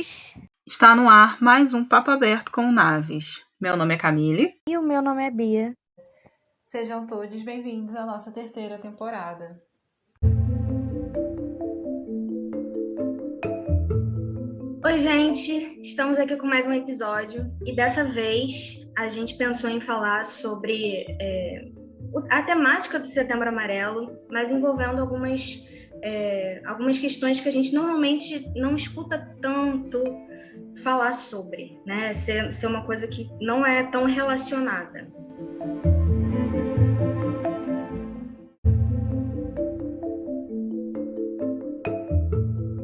ouvintes! Está no ar mais um Papo Aberto com Naves. Meu nome é Camille. E o meu nome é Bia. Sejam todos bem-vindos à nossa terceira temporada. Oi, gente! Estamos aqui com mais um episódio e dessa vez a gente pensou em falar sobre a temática do Setembro Amarelo, mas envolvendo algumas questões que a gente normalmente não escuta tanto falar sobre, né? Ser uma coisa que não é tão relacionada.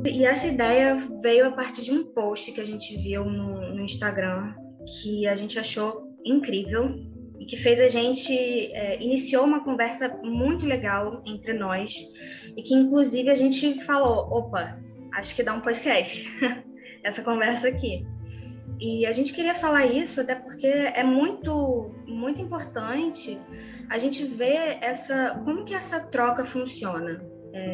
E essa ideia veio a partir de um post que a gente viu no Instagram, que a gente achou incrível e que fez a gente iniciou uma conversa muito legal entre nós e que inclusive a gente falou, opa, acho que dá um podcast essa conversa aqui. E a gente queria falar isso até porque é muito, muito importante a gente ver como que essa troca funciona.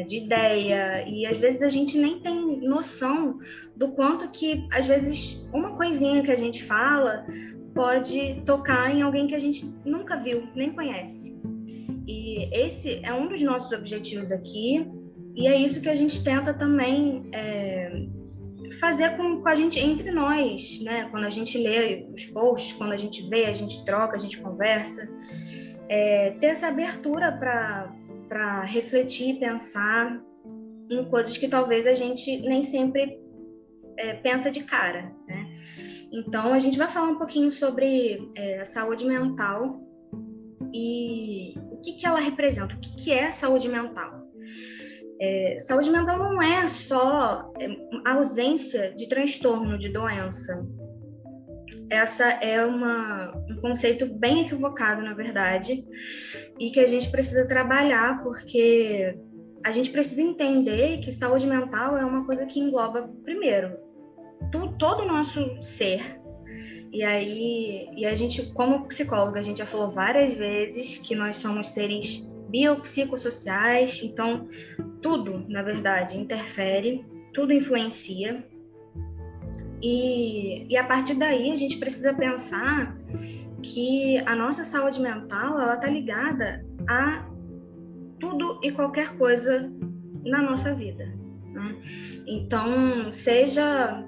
De ideia, e às vezes a gente nem tem noção do quanto que, às vezes, uma coisinha que a gente fala pode tocar em alguém que a gente nunca viu, nem conhece. E esse é um dos nossos objetivos aqui, e é isso que a gente tenta também fazer com a gente, entre nós, né? Quando a gente lê os posts, quando a gente vê, a gente troca, a gente conversa, ter essa abertura para refletir, pensar em coisas que talvez a gente nem sempre pensa de cara, né? Então, a gente vai falar um pouquinho sobre a saúde mental e o que ela representa, o que é saúde mental. Saúde mental não é só a ausência de transtorno, de doença. Essa é um conceito bem equivocado, na verdade, e que a gente precisa trabalhar, porque a gente precisa entender que saúde mental é uma coisa que engloba, primeiro, todo o nosso ser. E a gente, como psicóloga, a gente já falou várias vezes que nós somos seres biopsicossociais, então tudo, na verdade, interfere, tudo influencia. E a partir daí a gente precisa pensar que a nossa saúde mental ela está ligada a tudo e qualquer coisa na nossa vida, né? Então, seja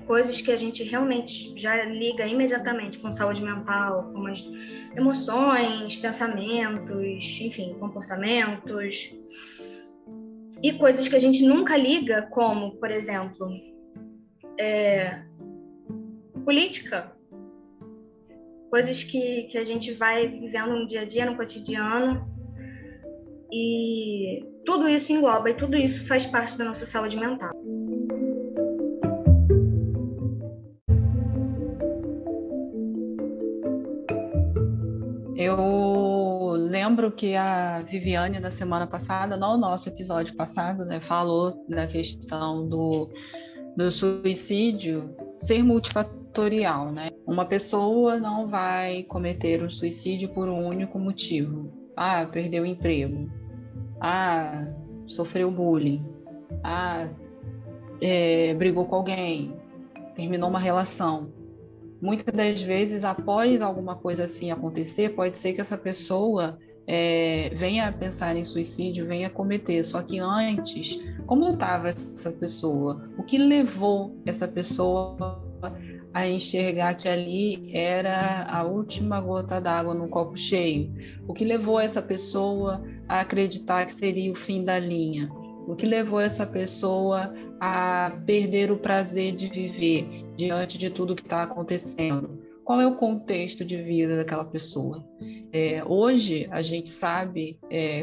coisas que a gente realmente já liga imediatamente com saúde mental, como as emoções, pensamentos, enfim, comportamentos, e coisas que a gente nunca liga, como, por exemplo, política, coisas que a gente vai vivendo no dia a dia, no cotidiano, e tudo isso engloba e tudo isso faz parte da nossa saúde mental. Eu lembro que a Viviane, na semana passada, no nosso episódio passado, né, falou da questão do suicídio ser multifatorial, né? Uma pessoa não vai cometer um suicídio por um único motivo. Perdeu o emprego. Sofreu bullying. Brigou com alguém. Terminou uma relação. Muitas das vezes, após alguma coisa assim acontecer, pode ser que essa pessoa venha a pensar em suicídio, venha a cometer. Só que antes, como estava essa pessoa? O que levou essa pessoa a enxergar que ali era a última gota d'água no copo cheio? O que levou essa pessoa a acreditar que seria o fim da linha? O que levou essa pessoa a perder o prazer de viver diante de tudo que está acontecendo? Qual é o contexto de vida daquela pessoa? Hoje, a gente sabe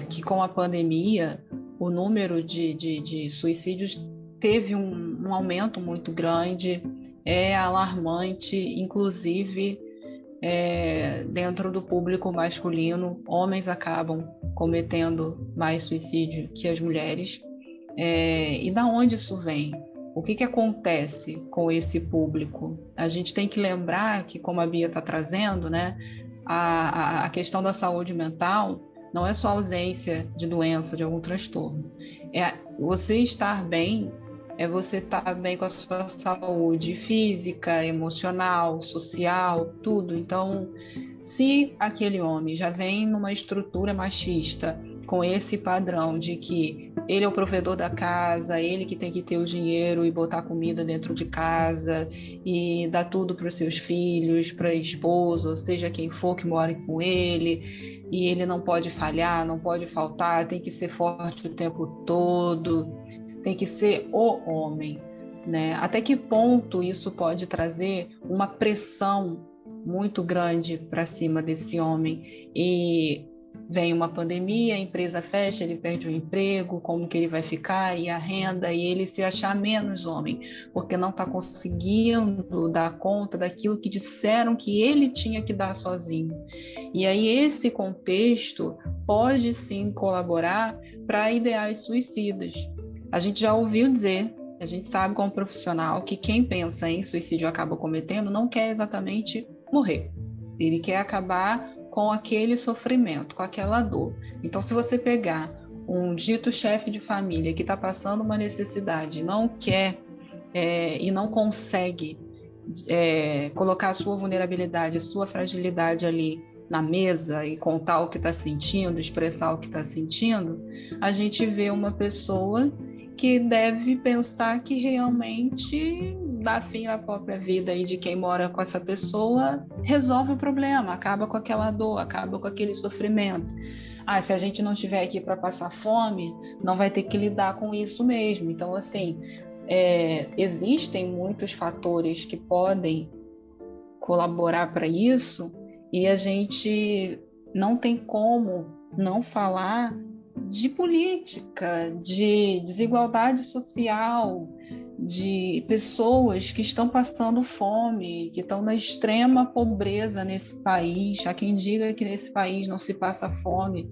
que com a pandemia, o número de suicídios teve um aumento muito grande, é alarmante, inclusive dentro do público masculino, homens acabam cometendo mais suicídio que as mulheres. E da onde isso vem? O que acontece com esse público? A gente tem que lembrar que, como a Bia está trazendo, né, a questão da saúde mental não é só ausência de doença, de algum transtorno. É você estar bem é você estar bem com a sua saúde física, emocional, social, tudo. Então, se aquele homem já vem numa estrutura machista, com esse padrão de que ele é o provedor da casa, ele que tem que ter o dinheiro e botar comida dentro de casa e dar tudo para os seus filhos, para a esposa, ou seja, quem for que more com ele, e ele não pode falhar, não pode faltar, tem que ser forte o tempo todo, tem que ser o homem, né? Até que ponto isso pode trazer uma pressão muito grande para cima desse homem? E vem uma pandemia, a empresa fecha, ele perde o emprego, como que ele vai ficar, e a renda, e ele se achar menos homem, porque não está conseguindo dar conta daquilo que disseram que ele tinha que dar sozinho. E aí esse contexto pode sim colaborar para ideais suicidas. A gente já ouviu dizer, a gente sabe como profissional, que quem pensa em suicídio acaba cometendo não quer exatamente morrer. Ele quer acabar com aquele sofrimento, com aquela dor. Então, se você pegar um dito chefe de família que está passando uma necessidade, não quer e não consegue colocar a sua vulnerabilidade, a sua fragilidade ali na mesa e contar o que está sentindo, expressar o que está sentindo, a gente vê uma pessoa que deve pensar que realmente dar fim à própria vida e de quem mora com essa pessoa resolve o problema, acaba com aquela dor, acaba com aquele sofrimento. Se a gente não estiver aqui para passar fome, não vai ter que lidar com isso mesmo. Então, assim, existem muitos fatores que podem colaborar para isso e a gente não tem como não falar de política, de desigualdade social, de pessoas que estão passando fome, que estão na extrema pobreza nesse país. Há quem diga que nesse país não se passa fome.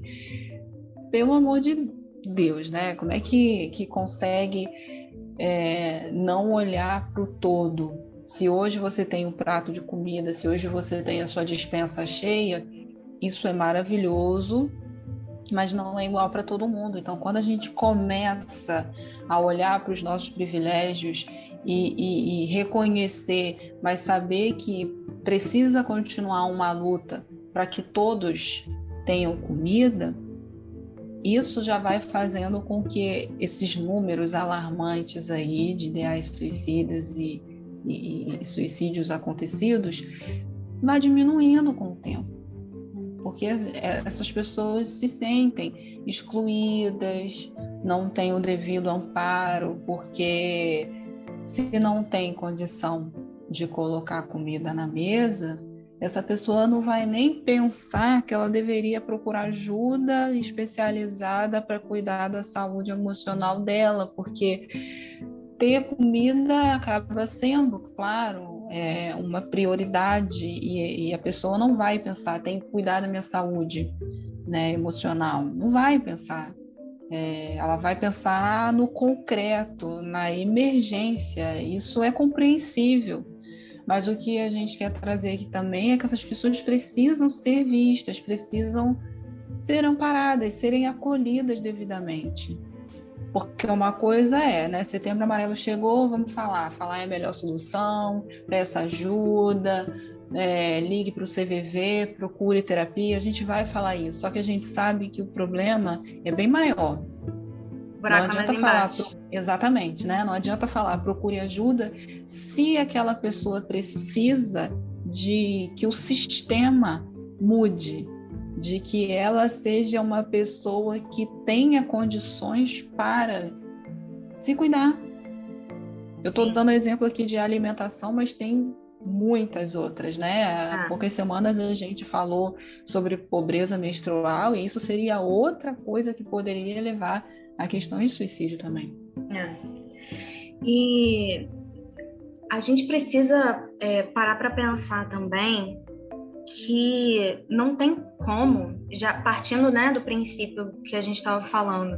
Pelo amor de Deus, né? Como é que consegue não olhar para o todo? Se hoje você tem um prato de comida, se hoje você tem a sua despensa cheia, isso é maravilhoso, mas não é igual para todo mundo. Então, quando a gente começa a olhar para os nossos privilégios e reconhecer, mas saber que precisa continuar uma luta para que todos tenham comida, isso já vai fazendo com que esses números alarmantes aí de ideais suicidas e suicídios acontecidos vá diminuindo com o tempo. Porque essas pessoas se sentem excluídas, não têm o devido amparo, porque se não tem condição de colocar comida na mesa, essa pessoa não vai nem pensar que ela deveria procurar ajuda especializada para cuidar da saúde emocional dela, porque ter comida acaba sendo, claro, uma prioridade e a pessoa não vai pensar, tem que cuidar da minha saúde, né, emocional. Não vai pensar. Ela vai pensar no concreto, na emergência. Isso é compreensível. Mas o que a gente quer trazer aqui também é que essas pessoas precisam ser vistas, precisam ser amparadas, serem acolhidas devidamente. Porque uma coisa né? Setembro Amarelo chegou, vamos falar é a melhor solução, peça ajuda, ligue para o CVV, procure terapia, a gente vai falar isso, só que a gente sabe que o problema é bem maior. Não adianta falar, exatamente, né? Não adianta falar, procure ajuda, se aquela pessoa precisa de que o sistema mude, de que ela seja uma pessoa que tenha condições para se cuidar. Eu estou dando exemplo aqui de alimentação, mas tem muitas outras, né? Há poucas semanas a gente falou sobre pobreza menstrual e isso seria outra coisa que poderia levar a questões de suicídio também. E a gente precisa parar para pensar também que não tem como, já partindo, né, do princípio que a gente estava falando,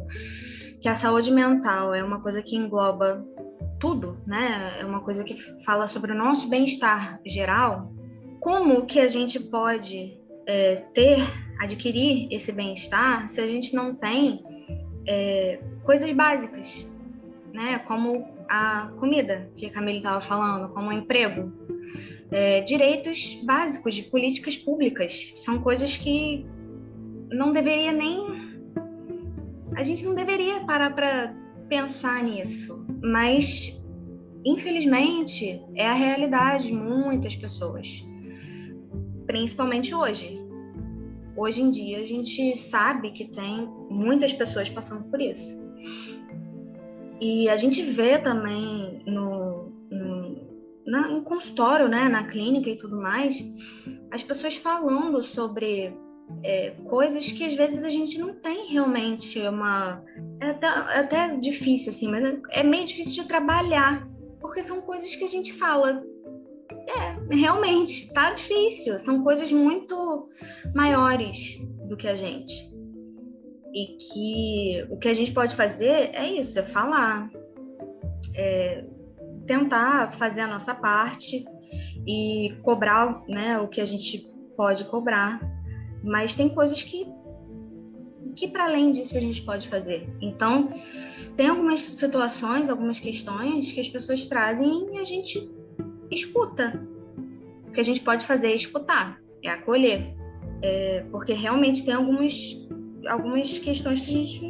que a saúde mental é uma coisa que engloba tudo, né? É uma coisa que fala sobre o nosso bem-estar geral. Como que a gente pode adquirir esse bem-estar se a gente não tem coisas básicas, né? Como a comida, que a Camille estava falando, como o emprego. Direitos básicos de políticas públicas. São coisas que não deveria nem... A gente não deveria parar para pensar nisso. Mas, infelizmente, é a realidade de muitas pessoas. Principalmente hoje. Hoje em dia, a gente sabe que tem muitas pessoas passando por isso. E a gente vê também no consultório, né, na clínica e tudo mais, as pessoas falando sobre coisas que às vezes a gente não tem realmente uma... É até difícil, assim, mas é meio difícil de trabalhar, porque são coisas que a gente fala... realmente, tá difícil. São coisas muito maiores do que a gente. E que o que a gente pode fazer é isso, é falar. Tentar fazer a nossa parte e cobrar, né, o que a gente pode cobrar. Mas tem coisas que para além disso a gente pode fazer. Então, tem algumas situações, algumas questões que as pessoas trazem e a gente escuta. O que a gente pode fazer é escutar, é acolher. Porque realmente tem algumas questões que a gente...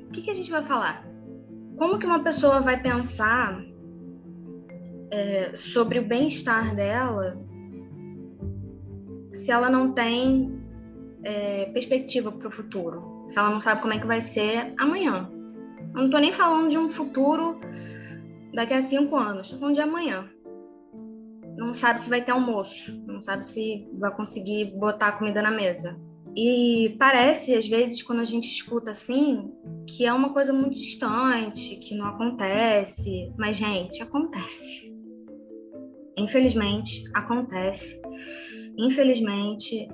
O que a gente vai falar? Como que uma pessoa vai pensar sobre o bem-estar dela se ela não tem perspectiva para o futuro? Se ela não sabe como é que vai ser amanhã? Eu não estou nem falando de um futuro daqui a 5 anos, estou falando de amanhã. Não sabe se vai ter almoço, não sabe se vai conseguir botar comida na mesa. E parece, às vezes, quando a gente escuta assim, que é uma coisa muito distante, que não acontece. Mas, gente, acontece. Infelizmente, acontece. Infelizmente,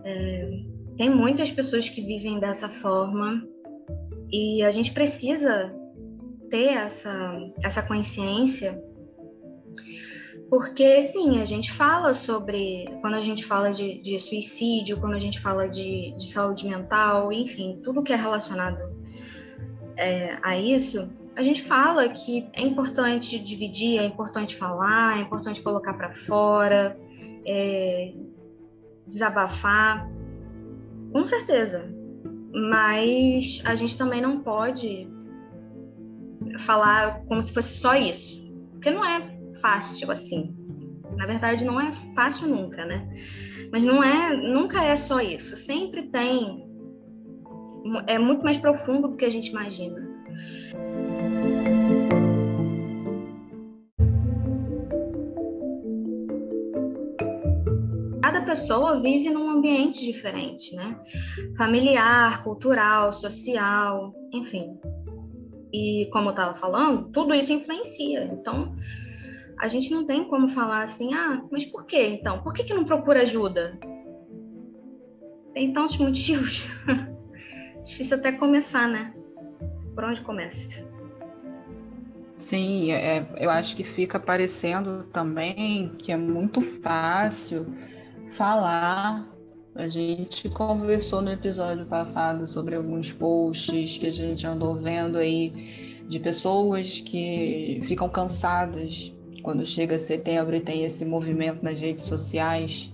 tem muitas pessoas que vivem dessa forma e a gente precisa ter essa consciência. Porque, sim, a gente fala sobre... Quando a gente fala de suicídio, quando a gente fala de saúde mental, enfim, tudo que é relacionado a isso, a gente fala que é importante dividir, é importante falar, é importante colocar para fora, desabafar, com certeza. Mas a gente também não pode falar como se fosse só isso, porque não é fácil assim. Na verdade, não é fácil nunca, né? Mas nunca é só isso. Sempre tem... É muito mais profundo do que a gente imagina. Cada pessoa vive num ambiente diferente, né? Familiar, cultural, social, enfim. E como eu estava falando, tudo isso influencia. Então, a gente não tem como falar assim, mas por quê, então? Por que não procura ajuda? Tem tantos motivos. Difícil até começar, né? Por onde começa? Sim, eu acho que fica parecendo também que é muito fácil falar. A gente conversou no episódio passado sobre alguns posts que a gente andou vendo aí de pessoas que ficam cansadas quando chega setembro e tem esse movimento nas redes sociais.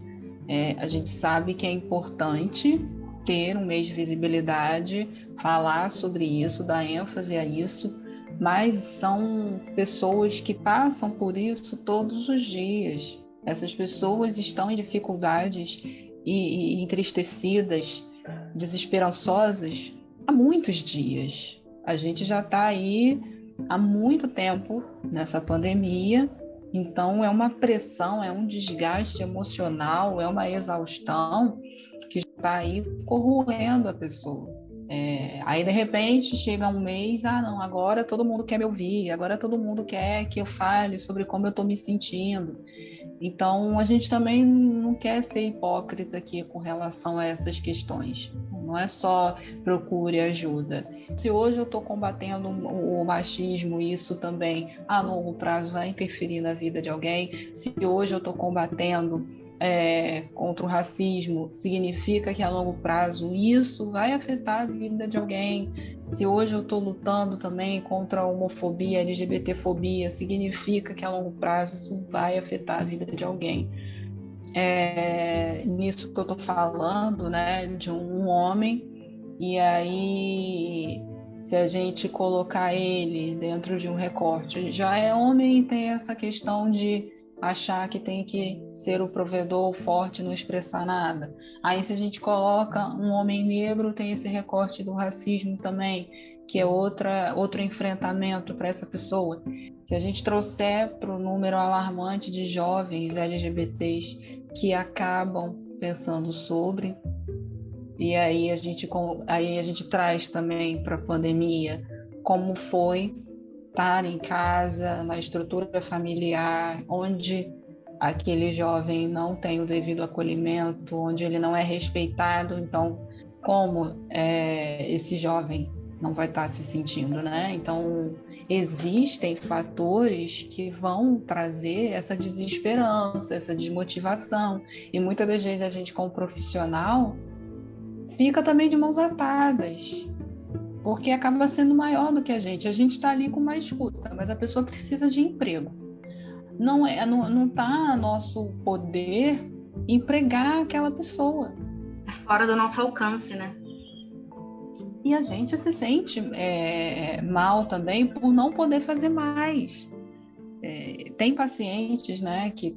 A gente sabe que é importante ter um mês de visibilidade, falar sobre isso, dar ênfase a isso, mas são pessoas que passam por isso todos os dias. Essas pessoas estão em dificuldades e entristecidas, desesperançosas há muitos dias. A gente já está aí há muito tempo nessa pandemia, então é uma pressão, é um desgaste emocional, é uma exaustão que está aí corroendo a pessoa. Aí de repente chega um mês, não, agora todo mundo quer me ouvir, agora todo mundo quer que eu fale sobre como eu estou me sentindo. Então a gente também não quer ser hipócrita aqui com relação a essas questões. Não é só procure ajuda. Se hoje eu estou combatendo o machismo, isso também a longo prazo vai interferir na vida de alguém. Se hoje eu estou combatendo contra o racismo significa que a longo prazo isso vai afetar a vida de alguém. Se hoje eu estou lutando também contra a homofobia, LGBTfobia, significa que a longo prazo isso vai afetar a vida de alguém. Nisso que eu estou falando, né, de um homem, e aí se a gente colocar ele dentro de um recorte, já é homem e tem essa questão de achar que tem que ser o provedor forte, não expressar nada. Aí se a gente coloca um homem negro, tem esse recorte do racismo também, que é outro enfrentamento para essa pessoa. Se a gente trouxer para o número alarmante de jovens LGBTs que acabam pensando sobre, e aí a gente traz também para a pandemia como foi estar em casa, na estrutura familiar, onde aquele jovem não tem o devido acolhimento, onde ele não é respeitado. Então, como esse jovem não vai estar se sentindo, né? Então, existem fatores que vão trazer essa desesperança, essa desmotivação. E muitas das vezes a gente, como profissional, fica também de mãos atadas, porque acaba sendo maior do que a gente. A gente está ali com uma escuta, mas a pessoa precisa de emprego. Não está a nosso poder empregar aquela pessoa. É fora do nosso alcance, né? E a gente se sente mal também por não poder fazer mais. Tem pacientes, né, que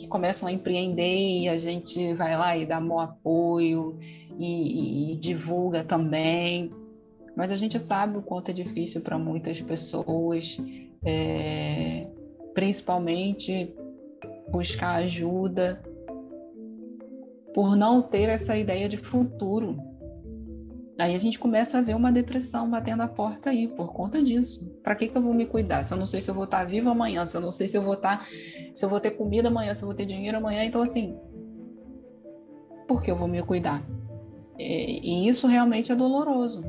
começam a empreender e a gente vai lá e dá maior apoio e divulga também. Mas a gente sabe o quanto é difícil para muitas pessoas, principalmente buscar ajuda, por não ter essa ideia de futuro. Aí a gente começa a ver uma depressão batendo a porta aí, por conta disso. Para que eu vou me cuidar? Se eu não sei se eu vou estar viva amanhã, se eu não sei se eu vou ter comida amanhã, se eu vou ter dinheiro amanhã. Então, assim, por que eu vou me cuidar? E isso realmente é doloroso.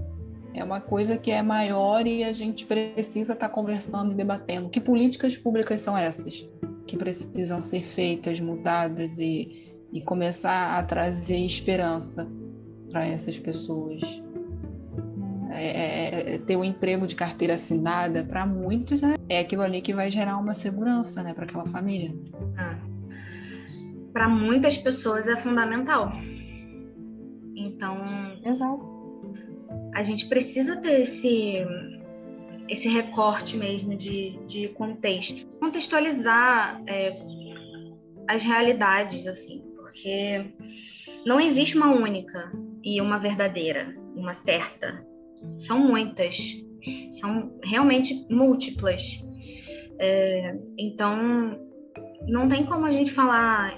É uma coisa que é maior e a gente precisa estar conversando e debatendo. Que políticas públicas são essas que precisam ser feitas, mudadas e começar a trazer esperança para essas pessoas? Ter um emprego de carteira assinada, para muitos, né, é aquilo ali que vai gerar uma segurança, né, para aquela família. Para muitas pessoas é fundamental. Então, exato, a gente precisa ter esse recorte mesmo de contexto, contextualizar as realidades, assim, porque não existe uma única e uma verdadeira, uma certa. São muitas, são realmente múltiplas. Então, não tem como a gente falar,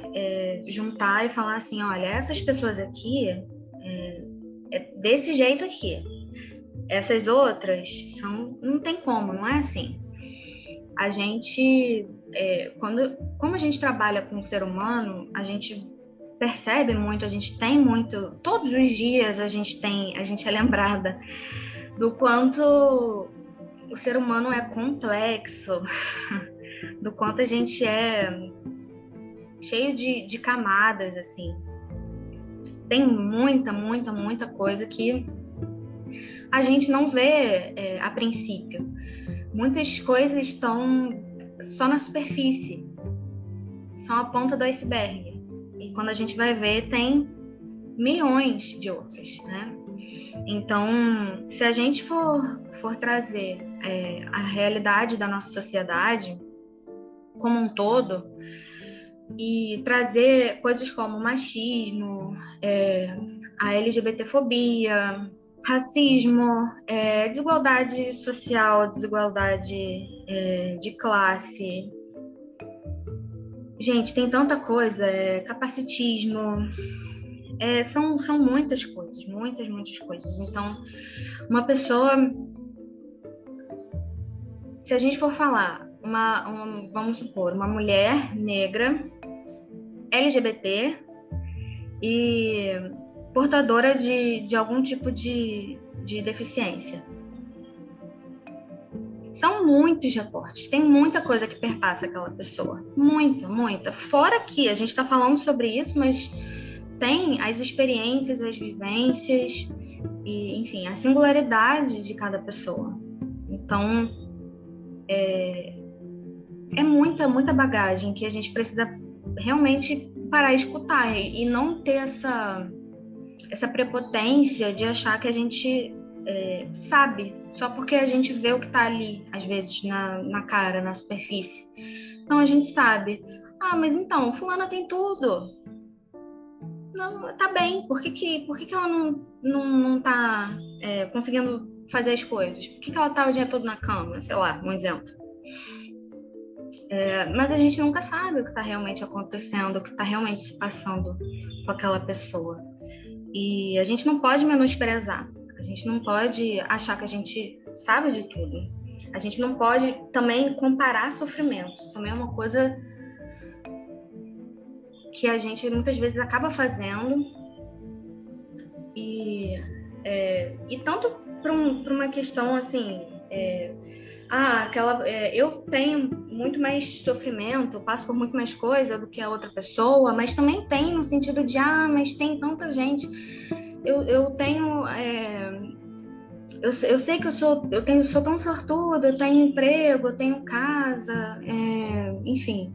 juntar e falar assim, olha, essas pessoas aqui é desse jeito aqui. Essas outras não tem como, não é assim. A gente, como a gente trabalha com o ser humano, a gente percebe muito, a gente tem muito, todos os dias a gente é lembrada do quanto o ser humano é complexo, do quanto a gente é cheio de camadas, assim. Tem muita coisa que a gente não vê a princípio. Muitas coisas estão só na superfície, são a ponta do iceberg. E quando a gente vai ver, tem milhões de outras, né? Então, se a gente for trazer a realidade da nossa sociedade como um todo e trazer coisas como machismo, a LGBTfobia, racismo, desigualdade social, desigualdade de classe. Gente, tem tanta coisa, capacitismo, são muitas coisas, muitas coisas. Então, uma pessoa, se a gente for falar, vamos supor, uma mulher negra, LGBT e portadora de algum tipo de deficiência. São muitos recortes, tem muita coisa que perpassa aquela pessoa, muita, muita. Fora que a gente está falando sobre isso, mas tem as experiências, as vivências, e, enfim, a singularidade de cada pessoa. Então, é muita, muita bagagem que a gente precisa realmente parar e escutar e não ter essa prepotência de achar que a gente sabe, só porque a gente vê o que está ali, às vezes, na cara, na superfície. Então, a gente sabe. Ah, mas então, fulana tem tudo. Não, tá bem. Por que ela não tá conseguindo fazer as coisas? Por que ela tá o dia todo na cama? Sei lá, um exemplo. Mas a gente nunca sabe o que está realmente acontecendo, o que está realmente se passando com aquela pessoa. E a gente não pode menosprezar. A gente não pode achar que a gente sabe de tudo. A gente não pode também comparar sofrimentos. Também é uma coisa que a gente muitas vezes acaba fazendo. E tanto para uma questão assim... eu tenho muito mais sofrimento, passo por muito mais coisa do que a outra pessoa, mas também tem no sentido de, mas tem tanta gente. Eu tenho... eu sei que eu sou tão sortuda, eu tenho emprego, eu tenho casa, enfim.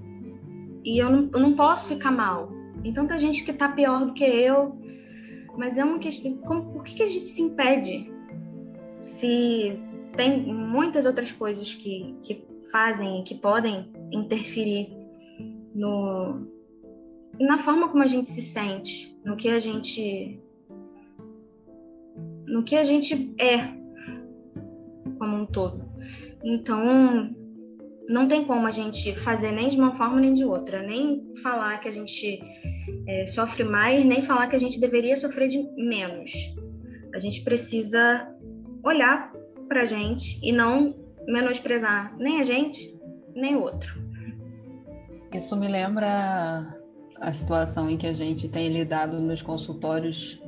E eu não posso ficar mal. Tem tanta gente que está pior do que eu, mas é uma questão... por que a gente se impede? Se tem muitas outras coisas que fazem, que podem interferir na forma como a gente se sente, no que a gente é como um todo. Então, não tem como a gente fazer nem de uma forma nem de outra, nem falar que a gente sofre mais, nem falar que a gente deveria sofrer de menos. A gente precisa olhar pra gente e não menosprezar nem a gente, nem o outro. Isso me lembra a situação em que a gente tem lidado nos consultórios.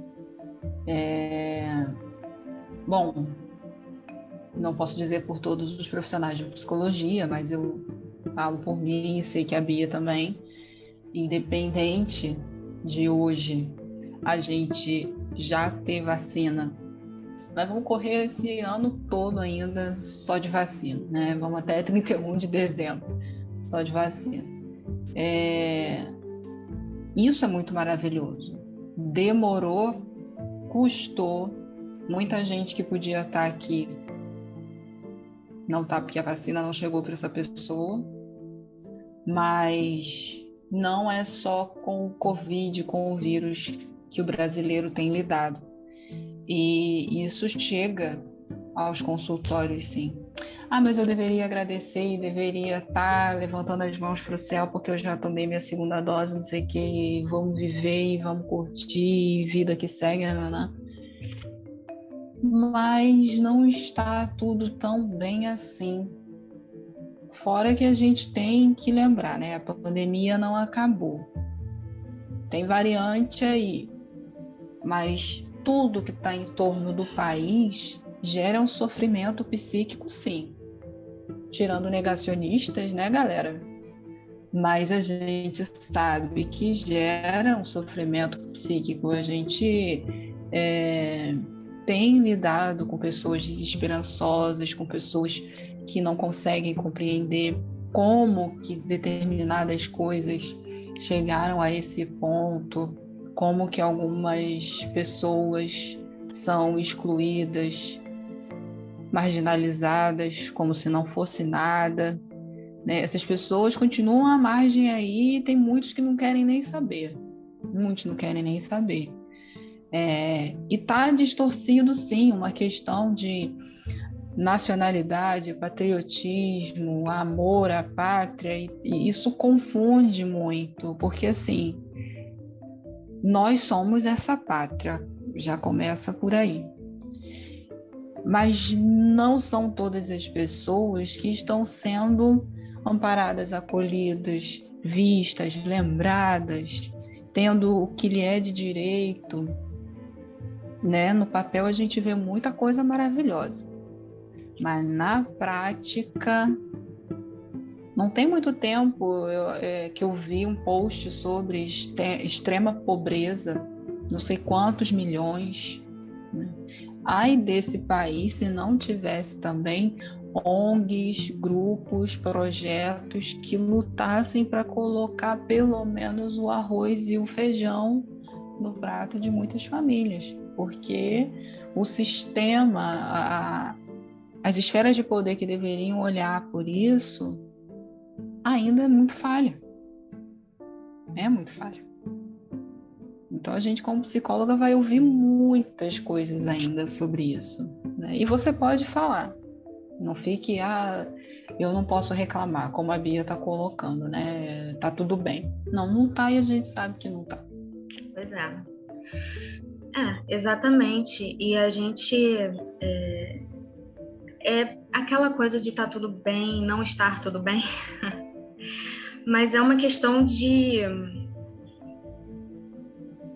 Bom, não posso dizer por todos os profissionais de psicologia, mas eu falo por mim e sei que a Bia também. Independente de hoje a gente já ter vacina, nós vamos correr esse ano todo ainda só de vacina, né? Vamos até 31 de dezembro só de vacina. Isso é muito maravilhoso. Demorou, custou. Muita gente que podia estar aqui não está, porque a vacina não chegou para essa pessoa. Mas não é só com o Covid, com o vírus que o brasileiro tem lidado. E isso chega aos consultórios, sim. Mas eu deveria agradecer e deveria estar levantando as mãos para o céu porque eu já tomei minha segunda dose, não sei o que, vamos viver e vamos curtir, vida que segue, né? Mas não está tudo tão bem assim. Fora que a gente tem que lembrar, né? A pandemia não acabou. Tem variante aí, mas tudo que está em torno do país gera um sofrimento psíquico, sim. Tirando negacionistas, né, galera? Mas a gente sabe que gera um sofrimento psíquico. A gente tem lidado com pessoas desesperançosas, com pessoas que não conseguem compreender como que determinadas coisas chegaram a esse ponto, como que algumas pessoas são excluídas, marginalizadas, como se não fosse nada, né? Essas pessoas continuam à margem aí e tem muitos que não querem nem saber. Muitos não querem nem saber. E está distorcido, sim, uma questão de nacionalidade, patriotismo, amor à pátria, e isso confunde muito, porque assim, nós somos essa pátria, já começa por aí. Mas não são todas as pessoas que estão sendo amparadas, acolhidas, vistas, lembradas, tendo o que lhe é de direito, né? No papel a gente vê muita coisa maravilhosa, Mas na prática, não tem muito tempo que eu vi um post sobre extrema pobreza, não sei quantos milhões, né? Ai desse país se não tivesse também ONGs, grupos, projetos que lutassem para colocar pelo menos o arroz e o feijão no prato de muitas famílias, porque o sistema, as esferas de poder que deveriam olhar por isso ainda é muito falha. É muito falha. Então a gente, como psicóloga, vai ouvir muitas coisas ainda sobre isso, né? E você pode falar. Não fique, eu não posso reclamar, como a Bia está colocando, né? Tá tudo bem. Não tá, e a gente sabe que não tá. Pois é. Exatamente. E a gente... É aquela coisa de tá tudo bem, não estar tudo bem. Mas é uma questão de...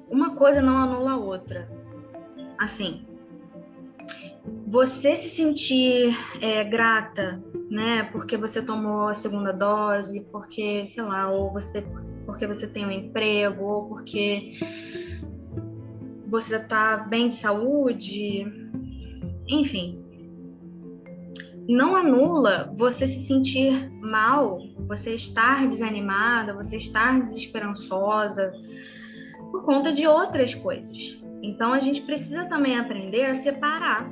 Uma coisa não anula a outra. Assim... Você se sentir grata, né, porque você tomou a segunda dose, porque, sei lá, porque você tem um emprego, ou porque você está bem de saúde, enfim. Não anula você se sentir mal, você estar desanimada, você estar desesperançosa, por conta de outras coisas. Então, a gente precisa também aprender a separar.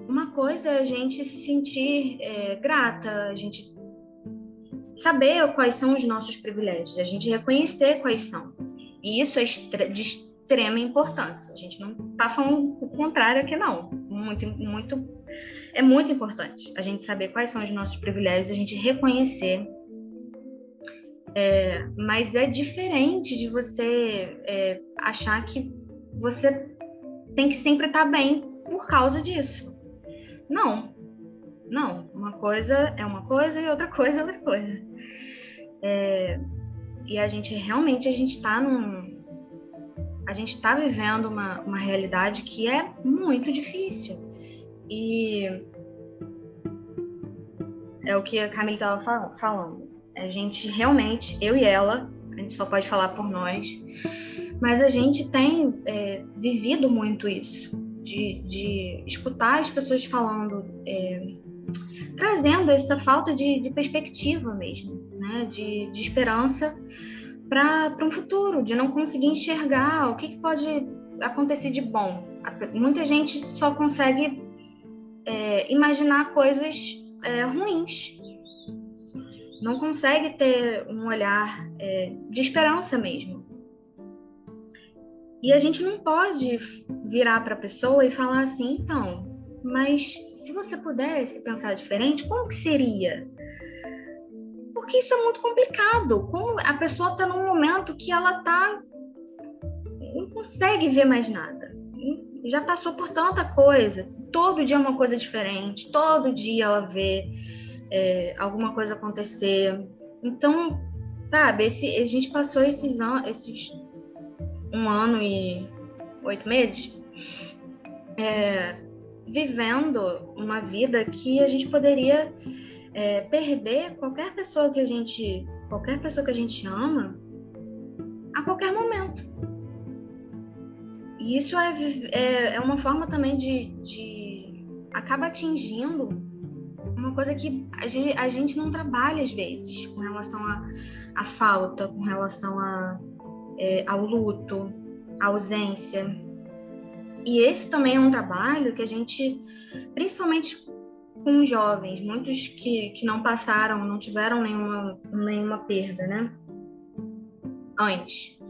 Uma coisa é a gente se sentir grata, a gente saber quais são os nossos privilégios, a gente reconhecer quais são. E isso é de extrema importância. A gente não está falando o contrário aqui, não. É muito importante a gente saber quais são os nossos privilégios, a gente reconhecer. Mas é diferente de você achar que você tem que sempre estar bem por causa disso. Não, uma coisa é uma coisa e outra coisa é outra coisa. E a gente está vivendo uma realidade que é muito difícil. E é o que a Camille estava falando. A gente realmente, eu e ela, a gente só pode falar por nós, mas a gente tem vivido muito isso. De escutar as pessoas falando, trazendo essa falta de perspectiva mesmo, né? De esperança para um futuro, de não conseguir enxergar o que pode acontecer de bom. Muita gente só consegue imaginar coisas ruins, não consegue ter um olhar de esperança mesmo. E a gente não pode virar para a pessoa e falar assim, então, mas se você pudesse pensar diferente, como que seria? Porque isso é muito complicado. Como a pessoa está num momento que ela não consegue ver mais nada. Já passou por tanta coisa. Todo dia é uma coisa diferente. Todo dia ela vê alguma coisa acontecer. Então, sabe, a gente passou esses 1 ano e 8 meses vivendo uma vida que a gente poderia perder qualquer pessoa que a gente ama a qualquer momento. E isso é uma forma também de acaba atingindo uma coisa que a gente não trabalha às vezes, com relação à falta, com relação ao luto, à ausência. E esse também é um trabalho que a gente, principalmente com os jovens, muitos que não passaram, não tiveram nenhuma perda, né? Antes.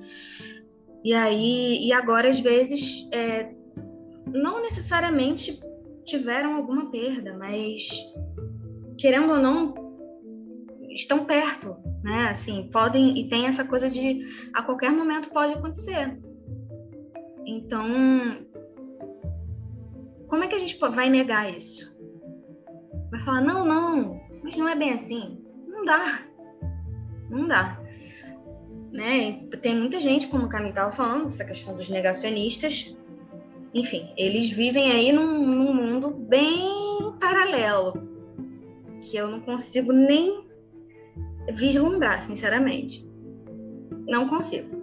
E agora, às vezes, não necessariamente tiveram alguma perda, mas, querendo ou não, estão perto, né? Assim, podem, e tem essa coisa de a qualquer momento pode acontecer. Então, como é que a gente vai negar isso? Vai falar, não, mas não é bem assim. Não dá. Né? Tem muita gente, como a Camille estava falando, essa questão dos negacionistas. Enfim, eles vivem aí num mundo bem paralelo que eu não consigo nem vislumbrar, sinceramente. Não consigo.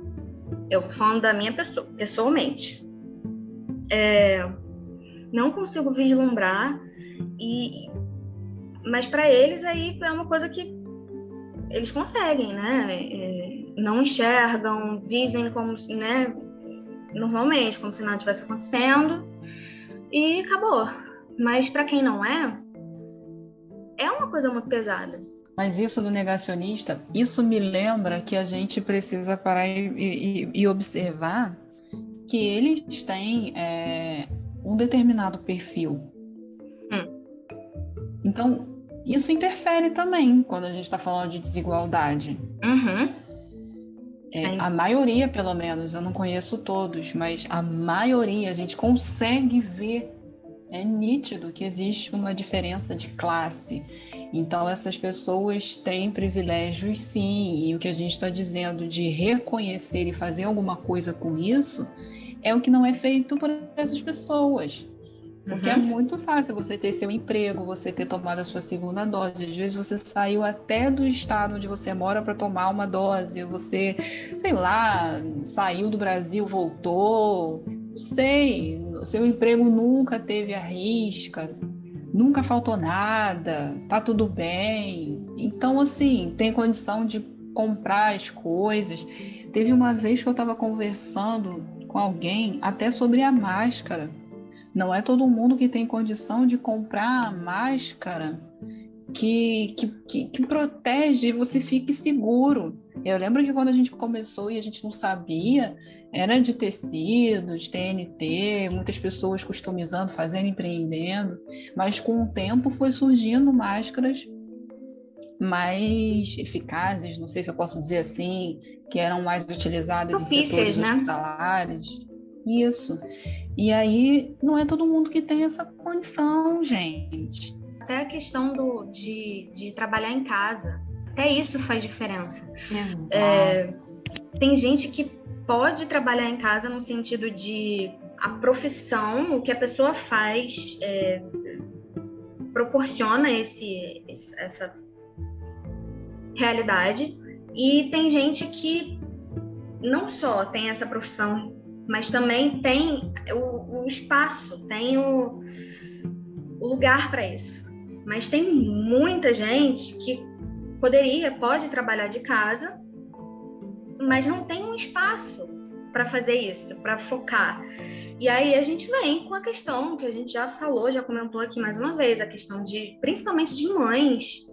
Eu tô falando da minha pessoa, pessoalmente. Não consigo vislumbrar, mas para eles aí é uma coisa que eles conseguem, né? Não enxergam, vivem como se, né? Normalmente, como se nada estivesse acontecendo e acabou. Mas para quem não é uma coisa muito pesada. Mas isso do negacionista, isso me lembra que a gente precisa parar e observar que eles têm um determinado perfil. Então, isso interfere também quando a gente está falando de desigualdade. A maioria, pelo menos, eu não conheço todos, mas a maioria a gente consegue ver, é nítido que existe uma diferença de classe. Então, essas pessoas têm privilégios, sim, e o que a gente está dizendo de reconhecer e fazer alguma coisa com isso é o que não é feito por essas pessoas. Porque é muito fácil você ter seu emprego, você ter tomado a sua segunda dose. Às vezes você saiu até do estado onde você mora para tomar uma dose. Você, sei lá, saiu do Brasil, voltou. Não sei, o seu emprego nunca teve arrisca, nunca faltou nada, tá tudo bem. Então, assim, tem condição de comprar as coisas. Teve uma vez que eu estava conversando com alguém até sobre a máscara. Não é todo mundo que tem condição de comprar a máscara que protege e você fique seguro. Eu lembro que quando a gente começou e a gente não sabia, era de tecido, de TNT, muitas pessoas customizando, fazendo, empreendendo, mas com o tempo foi surgindo máscaras mais eficazes, não sei se eu posso dizer assim, que eram mais utilizadas propícias, em setores hospitalares. Isso. E aí, não é todo mundo que tem essa condição, gente. Até a questão de trabalhar em casa, até isso faz diferença. Tem gente que pode trabalhar em casa no sentido de a profissão, o que a pessoa faz, proporciona essa realidade. E tem gente que não só tem essa profissão, mas também tem o espaço, tem o lugar para isso. Mas tem muita gente que pode trabalhar de casa, mas não tem um espaço para fazer isso, para focar. E aí a gente vem com a questão que a gente já falou, já comentou aqui mais uma vez, a questão principalmente de mães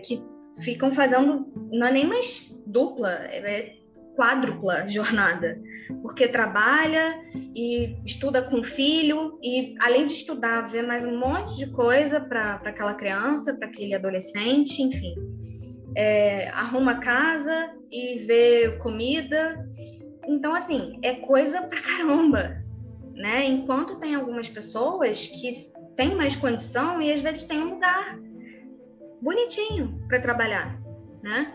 que ficam fazendo, não é nem mais dupla, é quádrupla jornada, porque trabalha e estuda com o filho e, além de estudar, vê mais um monte de coisa para aquela criança, para aquele adolescente, enfim. Arruma a casa e vê comida. Então, assim, é coisa pra caramba, né? Enquanto tem algumas pessoas que têm mais condição e, às vezes, tem um lugar bonitinho para trabalhar, né?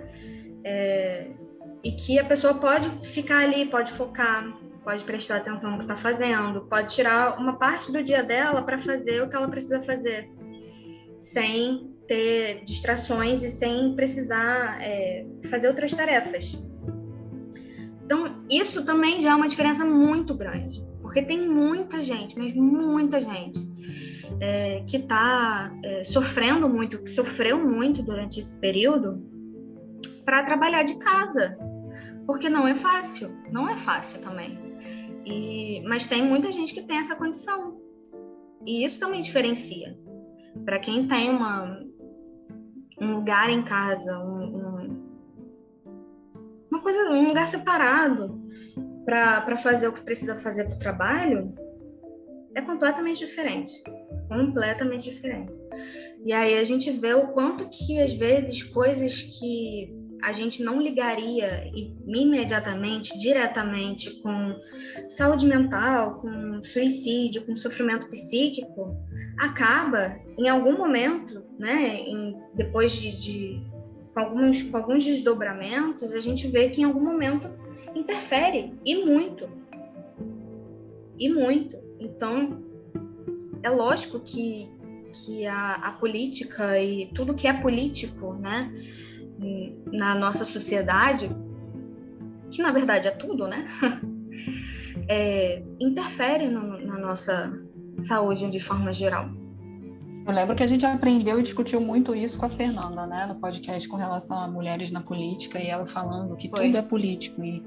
E que a pessoa pode ficar ali, pode focar, pode prestar atenção no que está fazendo, pode tirar uma parte do dia dela para fazer o que ela precisa fazer, sem ter distrações e sem precisar fazer outras tarefas. Então, isso também já é uma diferença muito grande, porque tem muita gente, mas muita gente, que está sofrendo muito, que sofreu muito durante esse período para trabalhar de casa. Porque não é fácil também. Mas tem muita gente que tem essa condição. E isso também diferencia. Para quem tem um lugar em casa, um lugar separado para fazer o que precisa fazer para o trabalho, é completamente diferente. Completamente diferente. E aí a gente vê o quanto que, às vezes, coisas que a gente não ligaria imediatamente, diretamente com saúde mental, com suicídio, com sofrimento psíquico, acaba, em algum momento, né, depois com alguns desdobramentos, a gente vê que em algum momento interfere, e muito. E muito. Então, é lógico que que a política e tudo que é político, né, na nossa sociedade, que na verdade é tudo, né, interfere na nossa saúde de forma geral. Eu lembro que a gente aprendeu e discutiu muito isso com a Fernanda, né, no podcast com relação a mulheres na política, e ela falando que tudo é político. E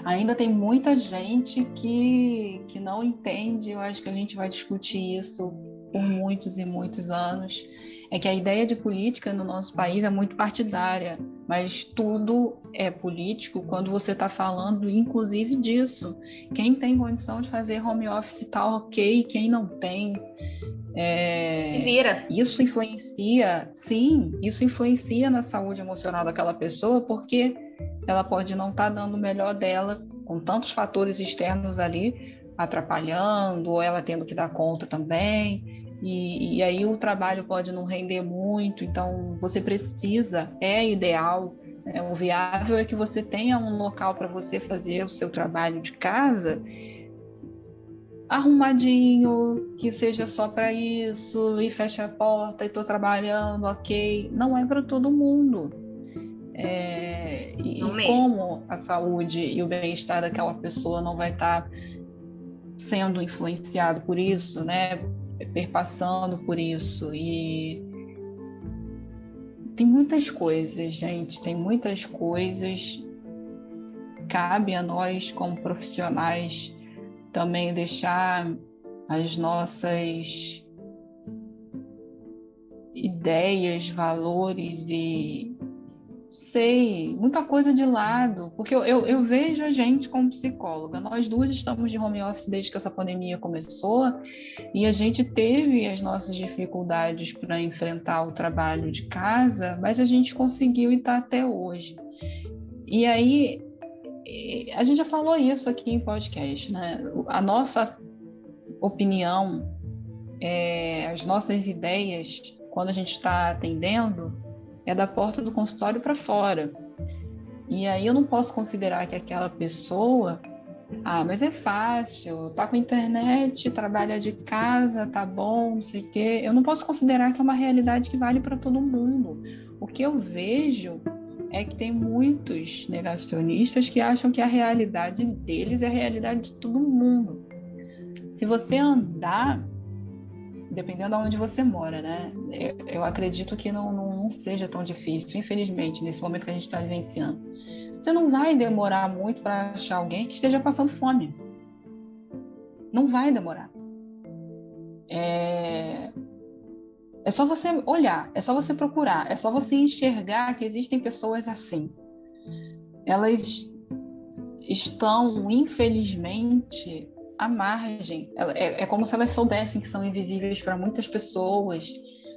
ainda tem muita gente que não entende. Eu acho que a gente vai discutir isso por muitos e muitos anos. É que a ideia de política no nosso país é muito partidária, mas tudo é político quando você está falando, inclusive, disso. Quem tem condição de fazer home office está ok, quem não tem. Vira. Isso influencia, sim, isso influencia na saúde emocional daquela pessoa, porque ela pode não estar dando o melhor dela, com tantos fatores externos ali atrapalhando, ou ela tendo que dar conta também, e aí o trabalho pode não render muito. Então você precisa, é ideal, o viável é que você tenha um local para você fazer o seu trabalho de casa arrumadinho, que seja só para isso, e fecha a porta e estou trabalhando, ok. Não é para todo mundo. E como a saúde e o bem-estar daquela pessoa não vai estar sendo influenciado por isso, né? Perpassando por isso. E tem muitas coisas, gente, tem muitas coisas. Cabe a nós, como profissionais, também deixar as nossas ideias, valores e, muita coisa de lado, porque eu vejo a gente como psicóloga. Nós duas estamos de home office desde que essa pandemia começou, e a gente teve as nossas dificuldades para enfrentar o trabalho de casa, mas a gente conseguiu e está até hoje. E aí, a gente já falou isso aqui em podcast, né? A nossa opinião, as nossas ideias, quando a gente está atendendo, é da porta do consultório para fora. E aí eu não posso considerar que aquela pessoa, mas é fácil, tá com internet, trabalha de casa, tá bom, não sei o quê. Eu não posso considerar que é uma realidade que vale para todo mundo. O que eu vejo é que tem muitos negacionistas que acham que a realidade deles é a realidade de todo mundo. Se você andar, dependendo de onde você mora, né? Eu acredito que não seja tão difícil, infelizmente, nesse momento que a gente está vivenciando. Você não vai demorar muito para achar alguém que esteja passando fome. Não vai demorar. É só você olhar, é só você procurar, é só você enxergar que existem pessoas assim. Elas estão, infelizmente, à margem. É como se elas soubessem que são invisíveis para muitas pessoas,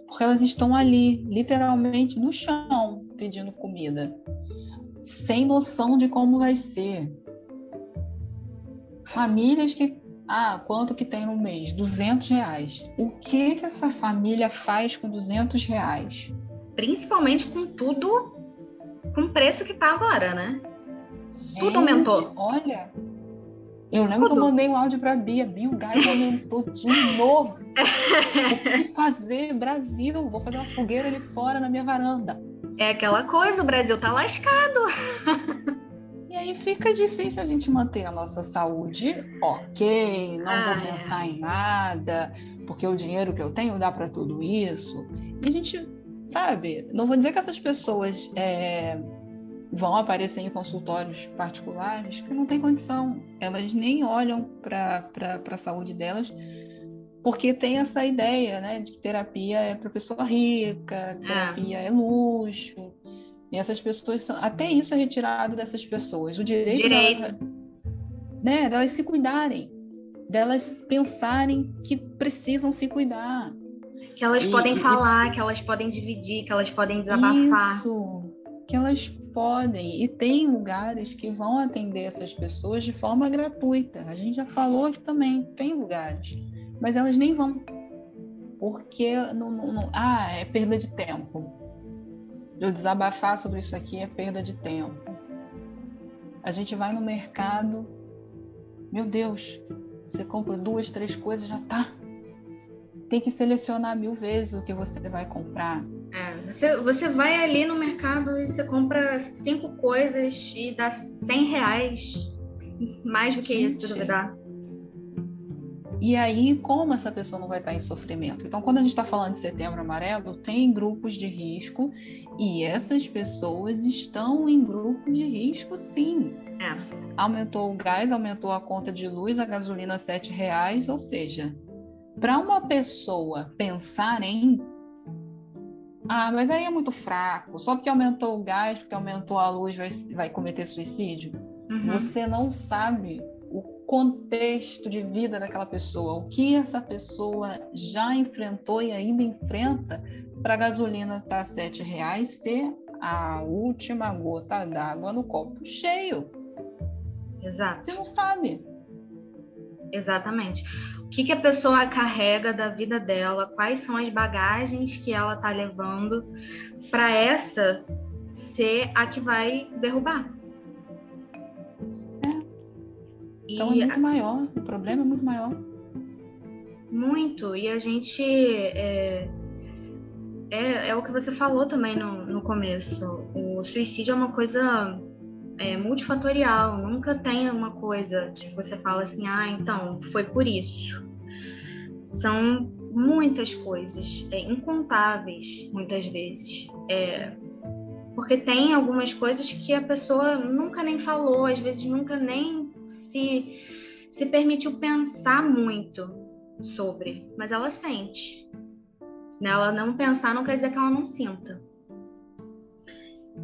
porque elas estão ali, literalmente, no chão, pedindo comida, sem noção de como vai ser. Famílias que... quanto que tem no mês? R$200. O que essa família faz com R$200? Principalmente com tudo, com o preço que tá agora, né? Tudo aumentou. Olha, eu lembro que eu mandei um áudio pra Bia. O gás aumentou de novo. O que fazer, Brasil? Vou fazer uma fogueira ali fora na minha varanda. É aquela coisa, o Brasil tá lascado. E aí fica difícil a gente manter a nossa saúde, ok, não vou pensar em nada, porque o dinheiro que eu tenho dá para tudo isso. E a gente, sabe, não vou dizer que essas pessoas vão aparecer em consultórios particulares, que não tem condição. Elas nem olham para a saúde delas, porque tem essa ideia, né, de que terapia é para pessoa rica, terapia é luxo. E essas pessoas, até isso é retirado dessas pessoas. O direito. Delas se cuidarem, delas pensarem que precisam se cuidar. Que elas podem falar, que elas podem dividir, que elas podem desabafar. Isso, que elas podem. E tem lugares que vão atender essas pessoas de forma gratuita. A gente já falou aqui também, tem lugares. Mas elas nem vão. Porque é perda de tempo. Eu desabafar sobre isso aqui é perda de tempo. A gente vai no mercado, meu Deus, você compra 2, 3 coisas, já tá. tem que selecionar 1000 vezes o que você vai comprar. Você vai ali no mercado e você compra 5 coisas e dá R$100, mais do que isso, se duvidar. E aí, como essa pessoa não vai estar em sofrimento? Então, quando a gente está falando de Setembro Amarelo, tem grupos de risco e essas pessoas estão em grupos de risco, sim. Aumentou o gás, aumentou a conta de luz, a gasolina R$7, ou seja, para uma pessoa pensar em mas aí é muito fraco, só porque aumentou o gás, porque aumentou a luz vai cometer suicídio. Você não sabe o contexto de vida daquela pessoa, o que essa pessoa já enfrentou e ainda enfrenta para a gasolina estar R$7 ser a última gota d'água no copo cheio. Exato. Você não sabe. Exatamente. O que a pessoa carrega da vida dela, quais são as bagagens que ela está levando para essa ser a que vai derrubar. Então é muito maior, o problema é muito maior. Muito, e a gente é o que você falou também no começo, o suicídio é uma coisa multifatorial, nunca tem uma coisa que você fala assim, então foi por isso. São muitas coisas, incontáveis muitas vezes, porque tem algumas coisas que a pessoa nunca nem falou, às vezes nunca nem se permitiu pensar muito sobre, mas ela sente. Se ela não pensar, não quer dizer que ela não sinta.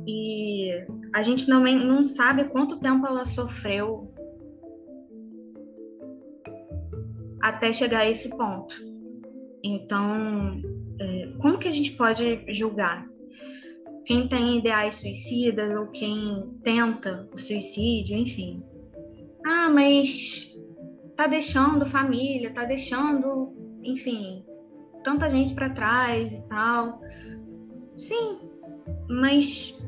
E a gente também não sabe quanto tempo ela sofreu até chegar a esse ponto. Então, como que a gente pode julgar? Quem tem ideais suicidas ou quem tenta o suicídio, enfim. Mas tá deixando família, tá deixando, enfim, tanta gente para trás e tal. Sim, mas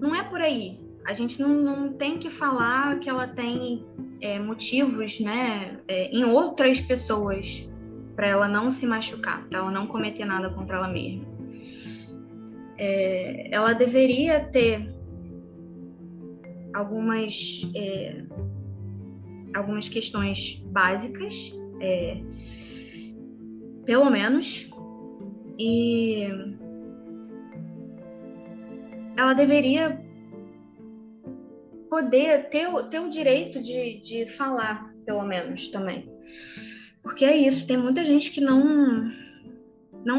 não é por aí. A gente não tem que falar que ela tem motivos, né, em outras pessoas para ela não se machucar, para ela não cometer nada contra ela mesma. Ela deveria ter algumas questões básicas, pelo menos, e ela deveria poder ter o direito de falar, pelo menos, também. Porque é isso, tem muita gente que não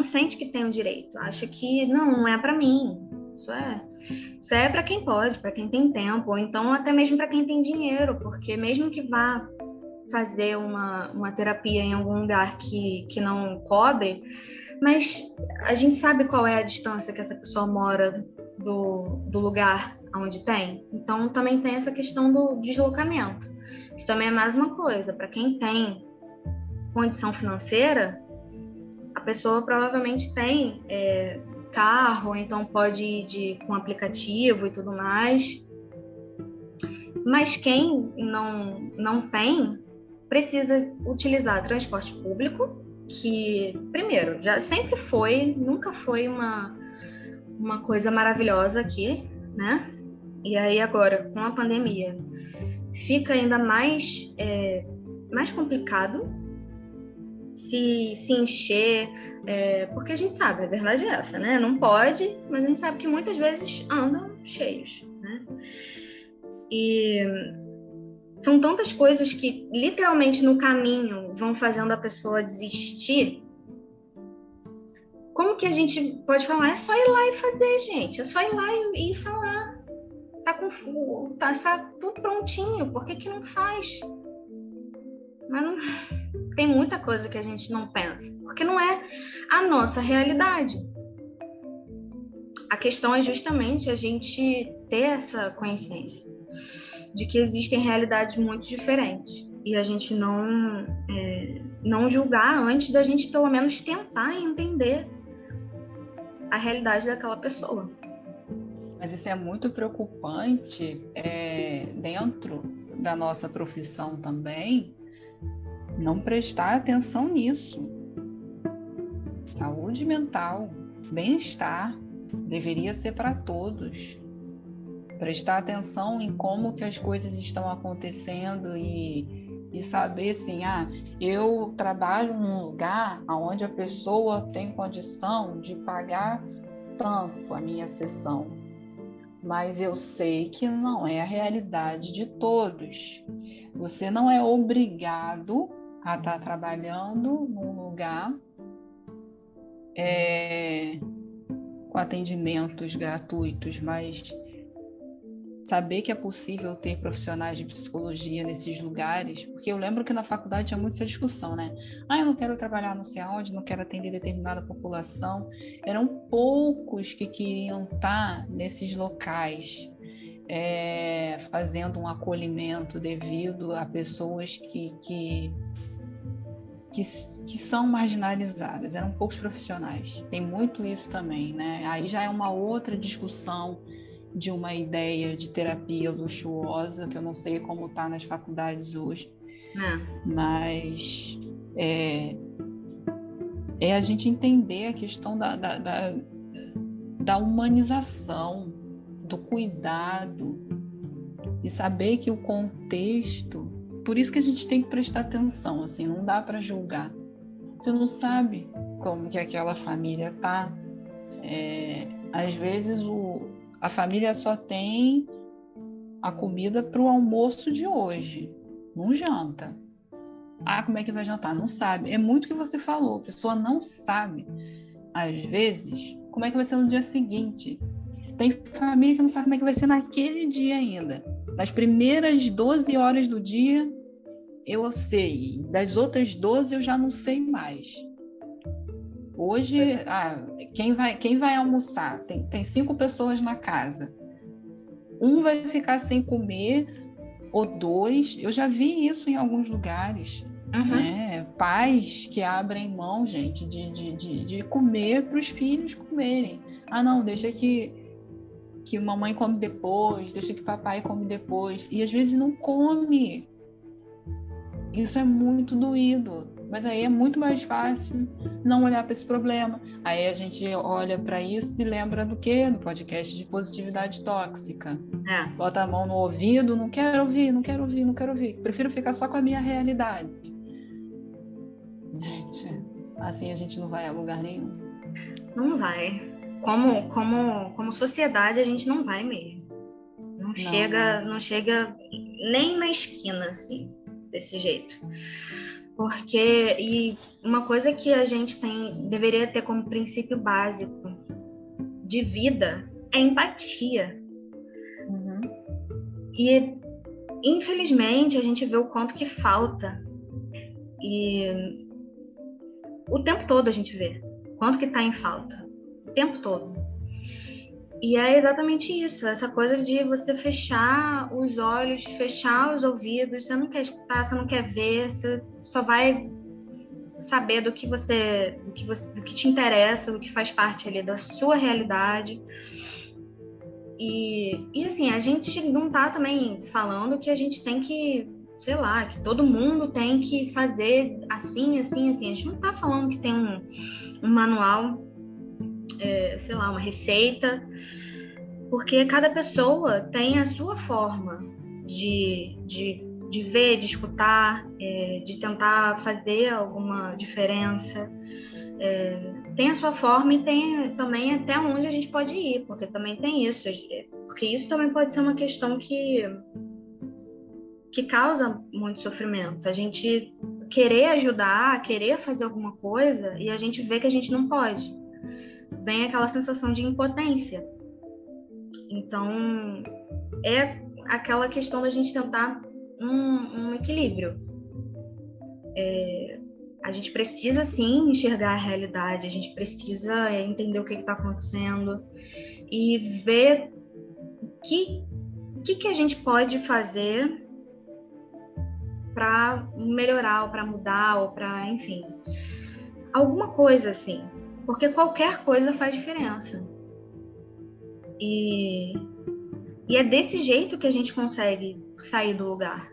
sente que tem o direito, acha que não é para mim, isso é para quem pode, para quem tem tempo, ou então até mesmo para quem tem dinheiro, porque mesmo que vá fazer uma terapia em algum lugar que não cobre, mas a gente sabe qual é a distância que essa pessoa mora do lugar onde tem. Então também tem essa questão do deslocamento, que também é mais uma coisa. Para quem tem condição financeira, a pessoa provavelmente tem carro, então pode ir com aplicativo e tudo mais. Mas quem não tem, precisa utilizar transporte público, que, primeiro, já sempre foi, nunca foi uma coisa maravilhosa aqui, né? E aí agora, com a pandemia, fica ainda mais complicado se encher, porque a gente sabe, a verdade é essa, né? Não pode, mas a gente sabe que muitas vezes andam cheios, né? E são tantas coisas que literalmente no caminho vão fazendo a pessoa desistir. Como que a gente pode falar? É só ir lá e fazer, gente. É só ir lá e falar. Tá tudo prontinho. Por que não faz? Mas não... Tem muita coisa que a gente não pensa. Porque não é a nossa realidade. A questão é justamente a gente ter essa consciência de que existem realidades muito diferentes. E a gente não julgar antes da gente, pelo menos, tentar entender a realidade daquela pessoa. Mas isso é muito preocupante dentro da nossa profissão também, não prestar atenção nisso. Saúde mental, bem-estar, deveria ser para todos. Prestar atenção em como que as coisas estão acontecendo e saber assim, eu trabalho num lugar onde a pessoa tem condição de pagar tanto a minha sessão, mas eu sei que não é a realidade de todos. Você não é obrigado a estar trabalhando num lugar com atendimentos gratuitos, mas saber que é possível ter profissionais de psicologia nesses lugares, porque eu lembro que na faculdade tinha muito essa discussão, né? Eu não quero trabalhar não sei aonde, não quero atender determinada população. Eram poucos que queriam estar nesses locais, fazendo um acolhimento devido a pessoas que são marginalizadas. Eram poucos profissionais. Tem muito isso também, né? Aí já é uma outra discussão de uma ideia de terapia luxuosa, que eu não sei como está nas faculdades hoje, mas é a gente entender a questão da humanização, do cuidado, e saber que o contexto, por isso que a gente tem que prestar atenção, assim, não dá para julgar. Você não sabe como que aquela família está. Às vezes a família só tem a comida para o almoço de hoje, não janta. Como é que vai jantar? Não sabe. É muito o que você falou, a pessoa não sabe, às vezes, como é que vai ser no dia seguinte. Tem família que não sabe como é que vai ser naquele dia ainda. Nas primeiras 12 horas do dia, eu sei. Das outras 12, eu já não sei mais. Hoje, quem vai almoçar? Tem 5 pessoas na casa. Um vai ficar sem comer, ou 2. Eu já vi isso em alguns lugares. Né? Pais que abrem mão, gente, de comer para os filhos comerem. Não, deixa que mamãe come depois, deixa que papai come depois. E às vezes não come. Isso é muito doído. Mas aí é muito mais fácil não olhar para esse problema. Aí a gente olha para isso e lembra do quê? Do podcast de positividade tóxica. Bota a mão no ouvido, não quero ouvir. Prefiro ficar só com a minha realidade. Gente, assim a gente não vai a lugar nenhum. Não vai. Como sociedade, a gente não vai mesmo. Não chega nem na esquina, assim, desse jeito. Porque, e uma coisa que a gente deveria ter como princípio básico de vida é empatia. E, infelizmente, a gente vê o quanto que falta. E o tempo todo a gente vê o quanto que está em falta. O tempo todo. E é exatamente isso, essa coisa de você fechar os olhos, fechar os ouvidos, você não quer escutar, você não quer ver, você só vai saber do que te interessa, do que faz parte ali da sua realidade. E assim, a gente não tá também falando que a gente tem que, sei lá, que todo mundo tem que fazer assim. A gente não tá falando que tem um manual, sei lá, uma receita, porque cada pessoa tem a sua forma de ver, de escutar, de tentar fazer alguma diferença. Tem a sua forma e tem também até onde a gente pode ir, porque também tem isso. Porque isso também pode ser uma questão que causa muito sofrimento. A gente querer ajudar, querer fazer alguma coisa e a gente vê que a gente não pode. Vem aquela sensação de impotência. Então, é aquela questão da gente tentar um equilíbrio. A gente precisa, sim, enxergar a realidade, a gente precisa entender o que está acontecendo e ver o que a gente pode fazer para melhorar, ou para mudar, ou para, enfim, alguma coisa assim. Porque qualquer coisa faz diferença. E é desse jeito que a gente consegue sair do lugar.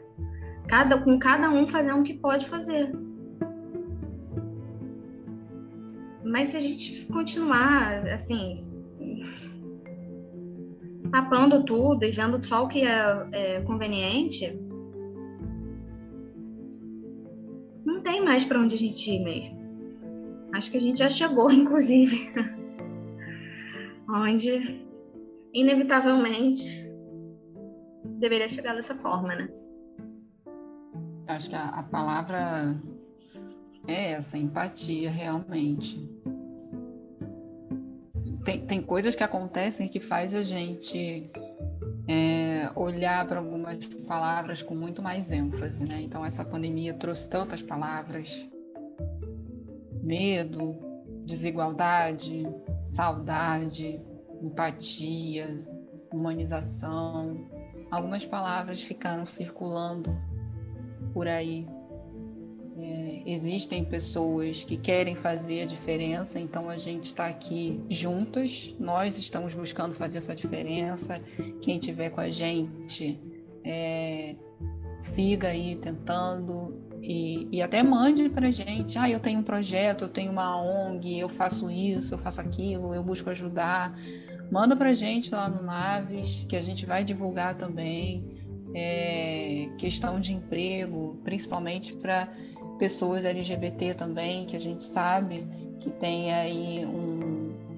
com cada um fazendo o que pode fazer. Mas se a gente continuar, assim, tapando tudo e vendo só o que é conveniente, não tem mais para onde a gente ir mesmo. Acho que a gente já chegou, inclusive, onde, inevitavelmente, deveria chegar dessa forma, né? Acho que a palavra é essa, empatia, realmente. Tem coisas que acontecem que faz a gente olhar para algumas palavras com muito mais ênfase, né? Então, essa pandemia trouxe tantas palavras: medo, desigualdade, saudade, empatia, humanização. Algumas palavras ficaram circulando por aí. Existem pessoas que querem fazer a diferença, então a gente está aqui juntas, nós estamos buscando fazer essa diferença. Quem estiver com a gente, siga aí tentando e até mande para a gente. Eu tenho um projeto, eu tenho uma ONG, eu faço isso, eu faço aquilo, eu busco ajudar. Manda para a gente lá no Naves, que a gente vai divulgar também. Questão de emprego, principalmente para pessoas LGBT também, que a gente sabe que tem aí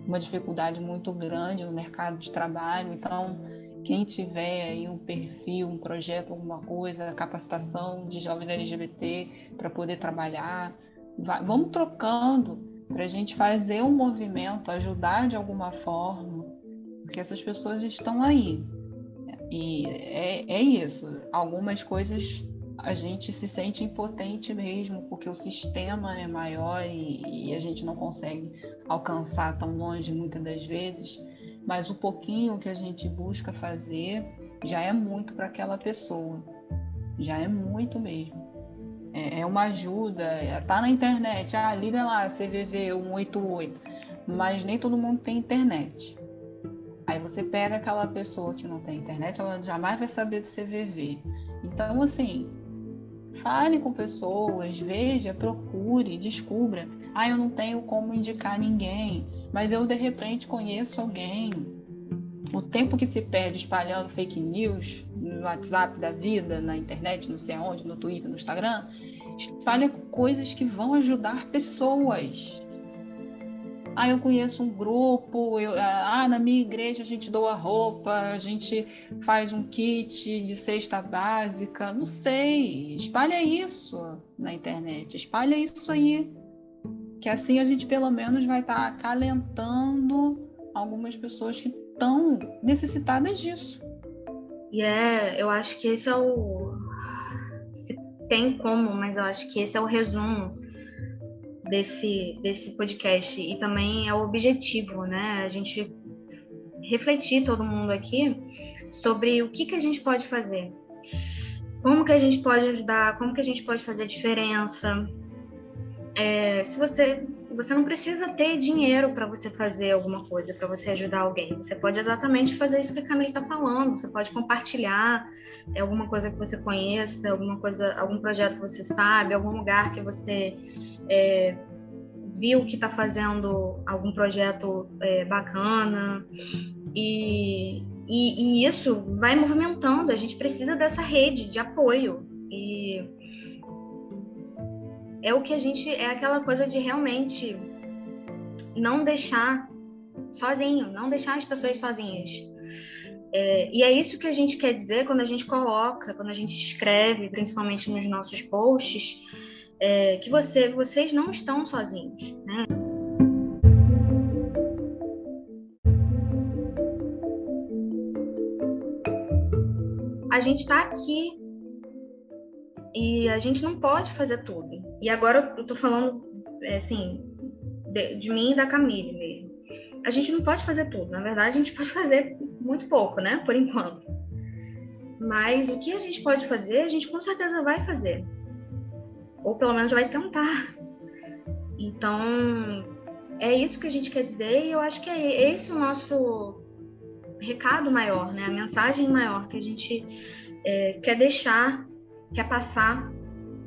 uma dificuldade muito grande no mercado de trabalho. Então, quem tiver aí um perfil, um projeto, alguma coisa, capacitação de jovens LGBT para poder trabalhar, vamos trocando para a gente fazer um movimento, ajudar de alguma forma, porque essas pessoas estão aí. E é isso. Algumas coisas a gente se sente impotente mesmo, porque o sistema é maior e a gente não consegue alcançar tão longe muitas das vezes, mas o pouquinho que a gente busca fazer já é muito para aquela pessoa, já é muito mesmo. É uma ajuda, tá na internet, liga lá, CVV 188, mas nem todo mundo tem internet. Aí você pega aquela pessoa que não tem internet, ela jamais vai saber do CVV. Então, assim, fale com pessoas, veja, procure, descubra. Eu não tenho como indicar ninguém, mas eu, de repente, conheço alguém. O tempo que se perde espalhando fake news no WhatsApp da vida, na internet, não sei aonde, no Twitter, no Instagram, espalha coisas que vão ajudar pessoas. Eu conheço um grupo, na minha igreja a gente doa roupa, a gente faz um kit de cesta básica, não sei, espalha isso na internet, espalha isso aí, que assim a gente pelo menos vai estar acalentando algumas pessoas que estão necessitadas disso. Eu acho que esse é se tem como, mas eu acho que esse é o resumo desse podcast, e também é o objetivo, né? A gente refletir, todo mundo aqui, sobre o que a gente pode fazer, como que a gente pode ajudar, como que a gente pode fazer diferença. Se você não precisa ter dinheiro para você fazer alguma coisa, para você ajudar alguém. Você pode exatamente fazer isso que a Camille está falando. Você pode compartilhar alguma coisa que você conheça, algum projeto que você sabe, algum lugar que você viu que está fazendo algum projeto bacana. E isso vai movimentando. A gente precisa dessa rede de apoio. E é aquela coisa de realmente não deixar sozinho, não deixar as pessoas sozinhas. E é isso que a gente quer dizer quando a gente quando a gente escreve, principalmente nos nossos posts, que vocês não estão sozinhos, né? A gente está aqui e a gente não pode fazer tudo. E agora eu tô falando, assim, de mim e da Camille mesmo. A gente não pode fazer tudo. Na verdade, a gente pode fazer muito pouco, né? Por enquanto. Mas o que a gente pode fazer, a gente com certeza vai fazer. Ou pelo menos vai tentar. Então, é isso que a gente quer dizer, e eu acho que é esse o nosso recado maior, né? A mensagem maior que a gente quer deixar quer passar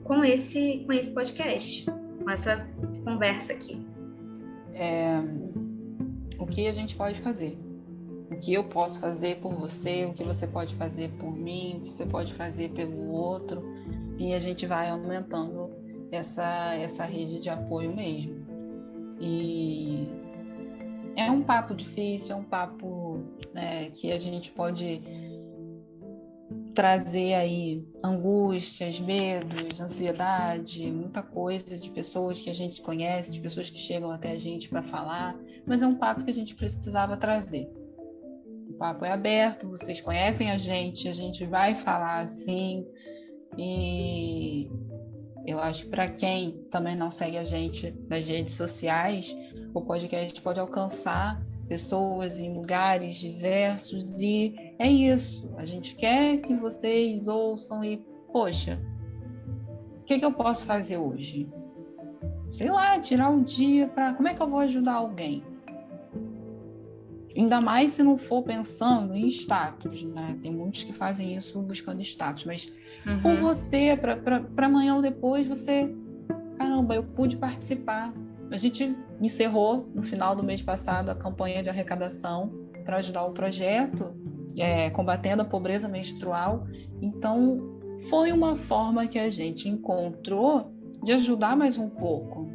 com esse podcast, com essa conversa aqui? O que a gente pode fazer? O que eu posso fazer por você, o que você pode fazer por mim, o que você pode fazer pelo outro, e a gente vai aumentando essa rede de apoio mesmo. E é um papo difícil, é um papo, né, que a gente pode trazer aí angústias, medos, ansiedade, muita coisa de pessoas que a gente conhece, de pessoas que chegam até a gente para falar, mas é um papo que a gente precisava trazer. O papo é aberto, vocês conhecem a gente vai falar assim, e eu acho que para quem também não segue a gente nas redes sociais, o podcast pode alcançar pessoas em lugares diversos, e é isso. A gente quer que vocês ouçam e, poxa, o que eu posso fazer hoje? Sei lá, tirar um dia para... Como é que eu vou ajudar alguém? Ainda mais se não for pensando em status, né? Tem muitos que fazem isso buscando status, mas por você, para amanhã ou depois, você... Caramba, eu pude participar. A gente encerrou, no final do mês passado, a campanha de arrecadação para ajudar o projeto, combatendo a pobreza menstrual. Então, foi uma forma que a gente encontrou de ajudar mais um pouco.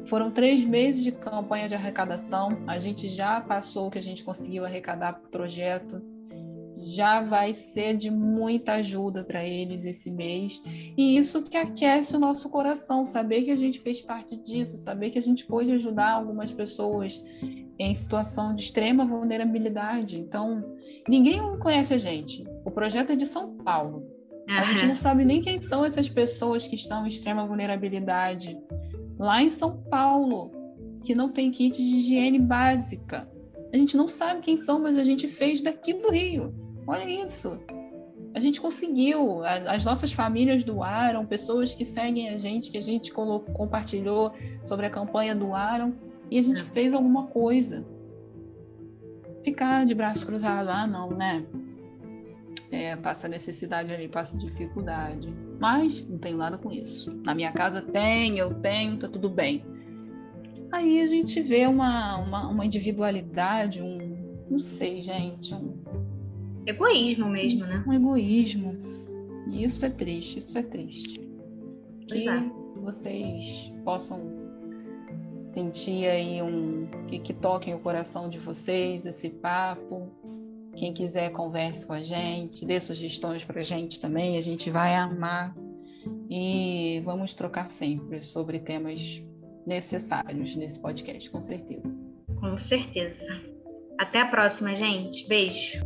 Foram 3 meses de campanha de arrecadação, a gente já passou o que a gente conseguiu arrecadar para o projeto, já vai ser de muita ajuda para eles esse mês, e isso que aquece o nosso coração, saber que a gente fez parte disso, saber que a gente pôde ajudar algumas pessoas em situação de extrema vulnerabilidade. Então, ninguém conhece a gente, o projeto é de São Paulo, a gente não sabe nem quem são essas pessoas que estão em extrema vulnerabilidade lá em São Paulo, que não tem kit de higiene básica. A gente não sabe quem são, mas a gente fez daqui do Rio. Olha isso. A gente conseguiu. As nossas famílias doaram, pessoas que seguem a gente, que a gente compartilhou sobre a campanha, doaram, e a gente fez alguma coisa. Ficar de braço cruzado, não, né? Passa necessidade ali, passa dificuldade. Mas não tenho nada com isso. Na minha casa eu tenho, tá tudo bem. Aí a gente vê uma individualidade, não sei, gente. Egoísmo mesmo, né? Um egoísmo. E isso é triste. Que vocês possam sentir aí que toquem o coração de vocês, esse papo. Quem quiser, converse com a gente, dê sugestões pra gente também, a gente vai amar. E vamos trocar sempre sobre temas necessários nesse podcast, com certeza. Com certeza. Até a próxima, gente. Beijo.